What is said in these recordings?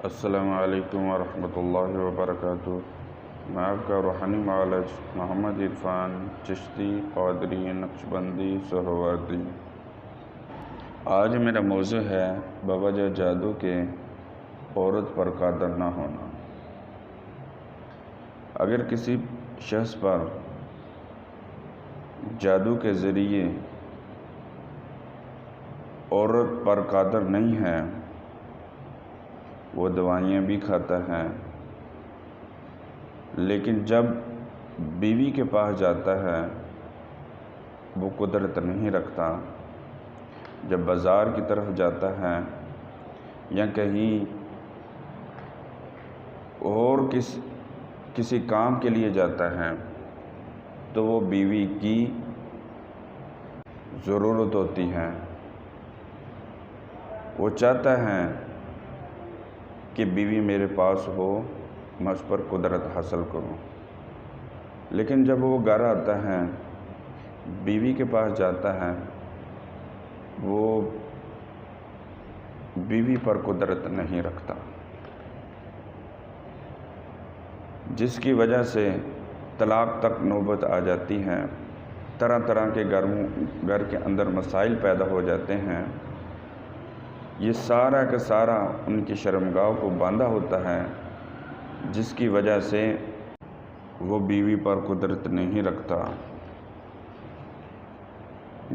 السلام علیکم ورحمۃ اللہ وبرکاتہ۔ میں آپ کا روحانی معالج محمد عرفان چشتی قادری نقشبندی سہروردی۔ آج میرا موضوع ہے بوجہ جادو کے عورت پر قادر نہ ہونا۔ اگر کسی شخص پر جادو کے ذریعے عورت پر قادر نہیں ہے، وہ دوائیاں بھی کھاتا ہے، لیکن جب بیوی کے پاس جاتا ہے وہ قدرت نہیں رکھتا۔ جب بازار کی طرف جاتا ہے یا کہیں اور کسی کام کے لیے جاتا ہے تو وہ بیوی کی ضرورت ہوتی ہے، وہ چاہتا ہے کہ بیوی میرے پاس ہو، میں اس پر قدرت حاصل کروں۔ لیکن جب وہ گھر آتا ہے، بیوی کے پاس جاتا ہے، وہ بیوی پر قدرت نہیں رکھتا، جس کی وجہ سے طلاق تک نوبت آ جاتی ہے۔ طرح طرح کے گھر کے اندر مسائل پیدا ہو جاتے ہیں۔ یہ سارا کا سارا ان کی شرمگاہ کو باندھا ہوتا ہے، جس کی وجہ سے وہ بیوی پر قدرت نہیں رکھتا۔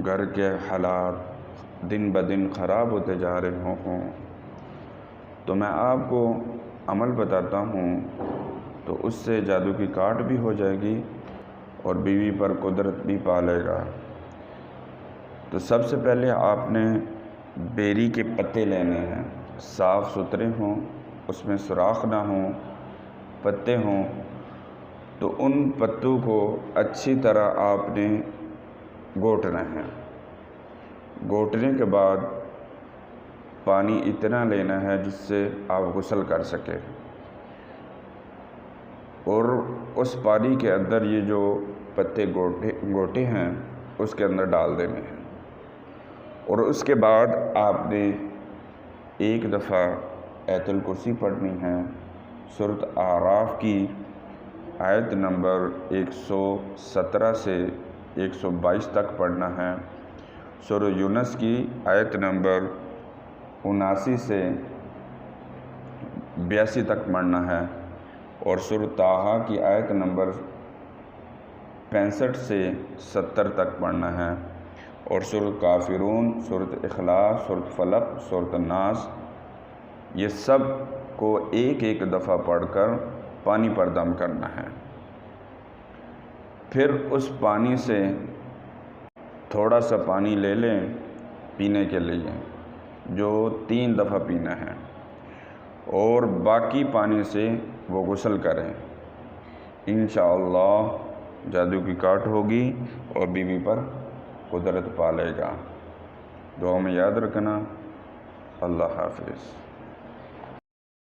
گھر کے حالات دن بدن خراب ہوتے جا رہے ہوں تو میں آپ کو عمل بتاتا ہوں، تو اس سے جادو کی کاٹ بھی ہو جائے گی اور بیوی پر قدرت بھی پا لے گا۔ تو سب سے پہلے آپ نے بیری کے پتے لینے ہیں، صاف ستھرے ہوں، اس میں سوراخ نہ ہوں، پتے ہوں۔ تو ان پتوں کو اچھی طرح آپ نے گھوٹنا ہے۔ گھوٹنے کے بعد پانی اتنا لینا ہے جس سے آپ غسل کر سکیں، اور اس پانی کے اندر یہ جو پتے گھوٹے ہیں اس کے اندر ڈال دینے ہیں، اور اس کے بعد آپ نے ایک دفعہ آیت الکرسی پڑھنی ہے۔ سورۃ اعراف کی آیت نمبر 117 سے 122 تک پڑھنا ہے۔ سورہ یونس کی آیت نمبر 79 سے 82 تک پڑھنا ہے، اور سورہ طٰہٰ کی آیت نمبر 65 سے 70 تک پڑھنا ہے، اور سورۃ کافرون، سورۃ اخلاص، سورۃ فلق، سورۃ الناس، یہ سب کو ایک ایک دفعہ پڑھ کر پانی پر دم کرنا ہے۔ پھر اس پانی سے تھوڑا سا پانی لے لیں پینے کے لیے، جو 3 دفعہ پینا ہے، اور باقی پانی سے وہ غسل کریں۔ انشاءاللہ جادو کی کاٹ ہوگی اور بیوی پر قدرت پا لے گا۔ دعا میں یاد رکھنا۔ اللہ حافظ۔